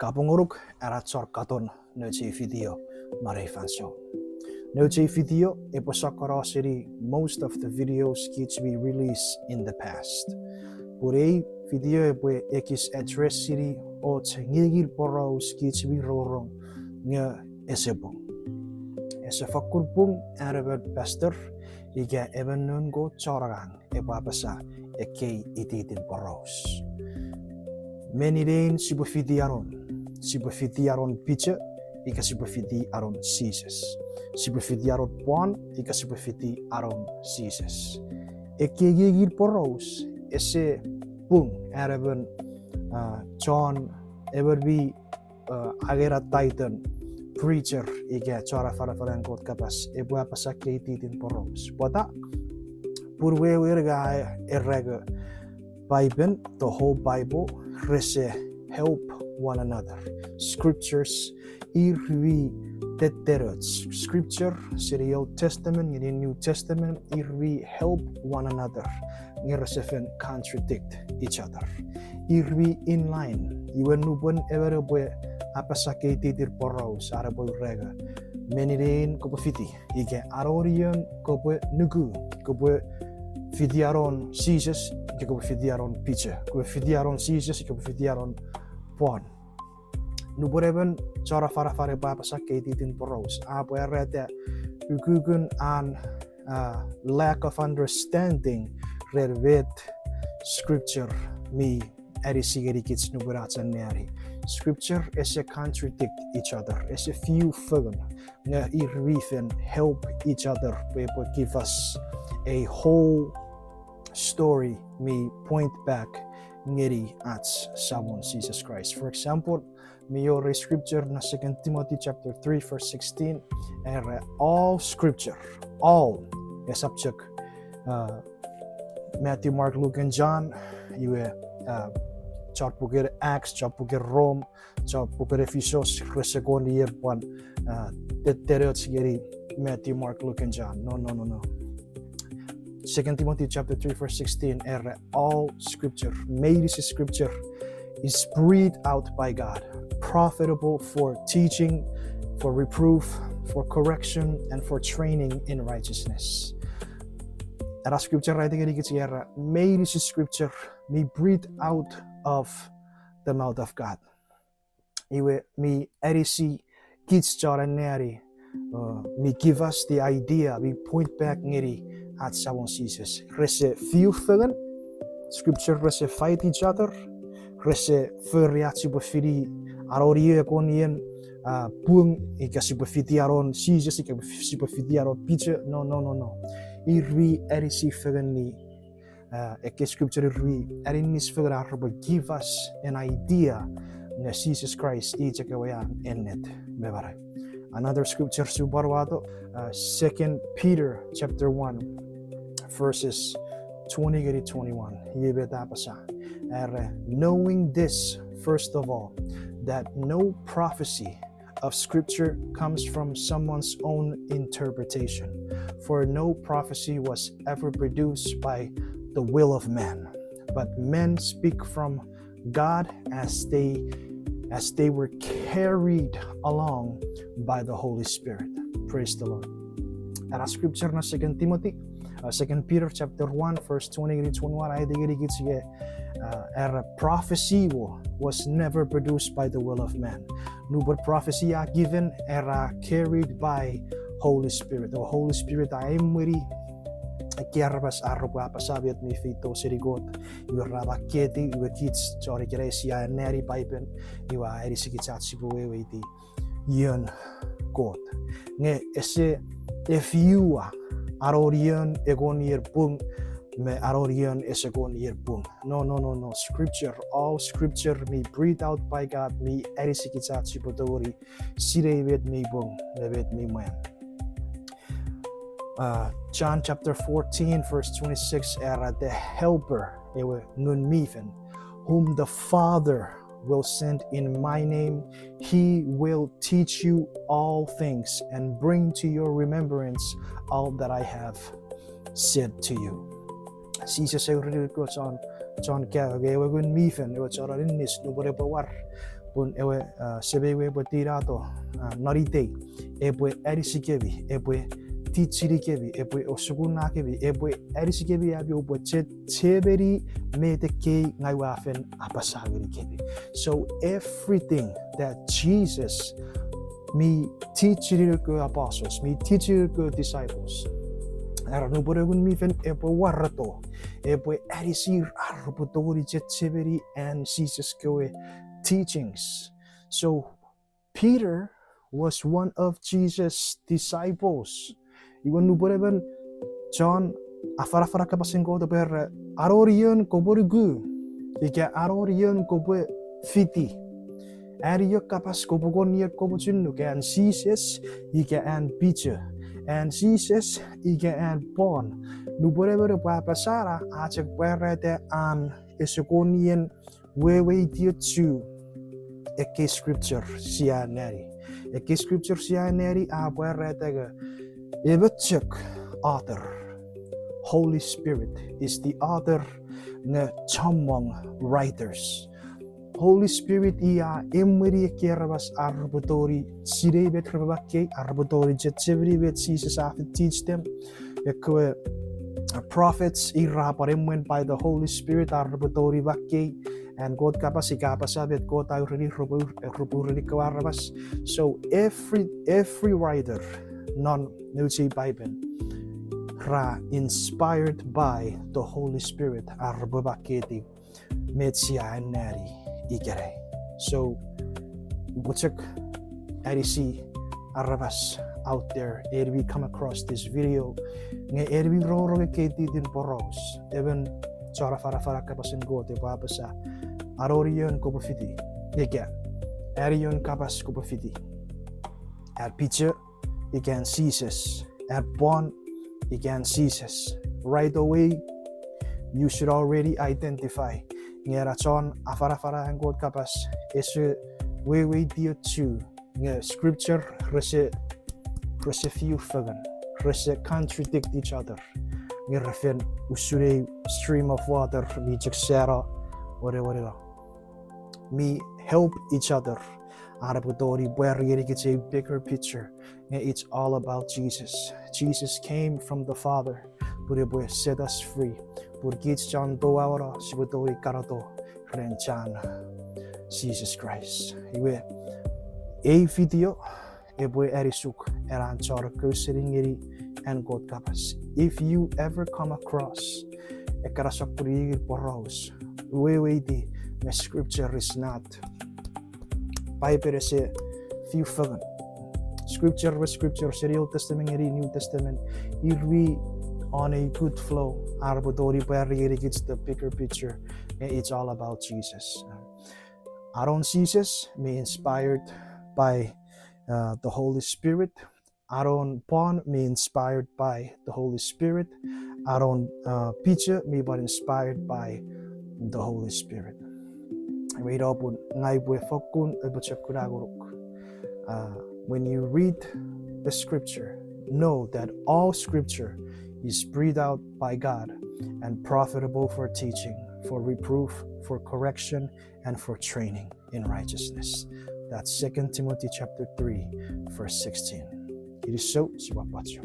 Kapunguruk erat sorkaton noche video mare fansio. Noche video eposakara city most of the videos kids be released in the past. Purei video epo ekis address city o tsengigil poros kids be rorong nga esebong. Esefakurpung arabat pastor iga ebenun go coragang epapasa eke ititin poros. Many days sibufiti aron picture ika sibufiti aron Jesus. Sibufiti aron pon ika sibufiti aron Jesus. Eke gigil poros ese pung araban John everby agera titan preacher ika chora fara kot kapas ebu apa sakititin poros. Pota purwe wirga errega Paipel, the whole Bible, help one another. Scriptures, irvi teterots. Scripture, the Old Testament, in the New Testament, irvi help one another. Ngeresefen contradict each other. Irvi in line. Iwan nubun everywhere apa sakititir poros arabo rega. Menirin kopofiti. Ike arorian kopo nugu kopo Fidiaron Jesus, que como fidiaron pizza, como fidiaron Jesus, que como fidiaron pon. Nu boreben cara fara bapa sakit itin poros. Apa errata ukugun an lack of understanding rervet scripture me eri sigeri kits nu boratsan neri. Scripture is a contradict each other. Is a few fun. Nga irrifen help each other. People give us a whole story may point back ngeri at someone Jesus Christ. For example, mayore scripture na 2 Timothy chapter 3 verse 16 all scripture, all a subject Matthew, Mark, Luke and John iwe charpugir Acts, charpugir Rome, charpugir Ephesus, resekon year 1 teterot sigeri Matthew, Mark, Luke and John. No. 2 Timothy chapter 3 verse 16 all scripture, made is scripture, is breathed out by God, profitable for teaching, for reproof, for correction, and for training in righteousness. Era scripture writing made is scripture, me breathed out of the mouth of God. Iwe me erisi kids neri, me give us the idea, we point back ngeri at someone Jesus. Rese few fuggen, scripture rese fight each other, rese verreatie befidi arorie konien pung ikasi befidi aron Jesus ikasi befidi aron picture. No. Irwi erisi fuggen ni eke scripture irwi erinis fuggen arbo give us an idea na Jesus Christ ichakawayan ennet bebarai. Another scripture subarwato 2 Peter chapter 1 verses 20 to 21. Knowing this, first of all, that no prophecy of scripture comes from someone's own interpretation, for no prophecy was ever produced by the will of man, but men speak from God as they were carried along by the Holy Spirit. Praise the Lord. Ara scripture na 2 Timothy, 2 Peter chapter 1 verse 20 to 21 ay digit sige prophecy was never produced by the will of man. Nubor prophecy given era carried by Holy Spirit. The Holy Spirit ay muri kiarbas arroba pasabiat mi fito sirigot iwaraba keti iwakits chori keresia neri Paipel iwa eri sikitsat sibuwe iti yun god nge ese if you arorian egon yerbung me arorian esegon yerbung. No. Scripture, all scripture me breathed out by God, me eri sikitsat sibutori sirevet me bung levet me man. John chapter 14 verse 26 the helper Ngunmifel, whom the Father will send in my name, he will teach you all things and bring to your remembrance all that I have said to you. Jesus John Ngunmifel, pun ewe sebewe botirato narite ebwe erisikebi ebwe tichirikebi ebwe osugunakebi ebwe erisikebi abi obwe cheberi meteke ngaiwafen apasagirikebi. So everything that Jesus me teaching the apostles, me teaching the disciples. Arno Ngunmifel ebwe warato ebwe erisir arbutori cheberi and Jesus koe teachings. So Peter was one of Jesus' disciples. Iwan nuboreban John afara kapasengo to per arorion koborigu. Ike arorion kobe fiti. Ario kapas kobogonia kobochin and Jesus ike and Peter. And Jesus ike and Paul. Nuboreber papasara achek perete an esokonian wewe diotsu. Eke scripture siya neri. Eke scripture siya neri apueretega. Ebetchuk author. Holy Spirit is the author na chamong writers. Holy Spirit iya emwenien kerabas arbutori sirebet krabake arbutori jetsevri bet Jesus after teach them. Ekwe prophets iraparemwen by the Holy Spirit arbutori bakke. And God kapas ikapasabet God tayo rini rupuri kawarabas. So every writer non nuchi Paipel ra inspired by the Holy Spirit arbabaketi metsia nari ikere. So buchek arisi arabas out there ere we come across this video nge ere we roro keti din poros even chara fara kapasin God e papasa arorion kopofiti ege arion kapas kopofiti at picture again Jesus at born again Jesus. Right away you should already identify ngera chon afara ang God kapas ese we dio chu nge scripture rese few fagan rese contradict each other nge refen usure stream of water mi jaksera whatever me help each other arabutori bueri get a bigger picture. It's all about Jesus. Jesus came from the Father but set us free. Burgits John do ahora sibutori karato renchan Jesus Christ. Iwe a video ebwe erisuk eran chor kusiringiri and God kapas. If you ever come across a karasakuri poros we di the scripture is not Paipel is a few fagan. Scripture with scripture, Old Testament and New Testament, if we on a good flow, arbodori barriere gets the bigger picture, and it's all about Jesus. Aaron Jesus may inspired by the Holy Spirit. Aaron Pon may inspired by the Holy Spirit. Aaron Peter may be inspired by the Holy Spirit. When you read the scripture, know that all scripture is breathed out by God and profitable for teaching, for reproof, for correction, and for training in righteousness. That's 2 Timothy chapter 3, verse 16. It is so, Siwapacho.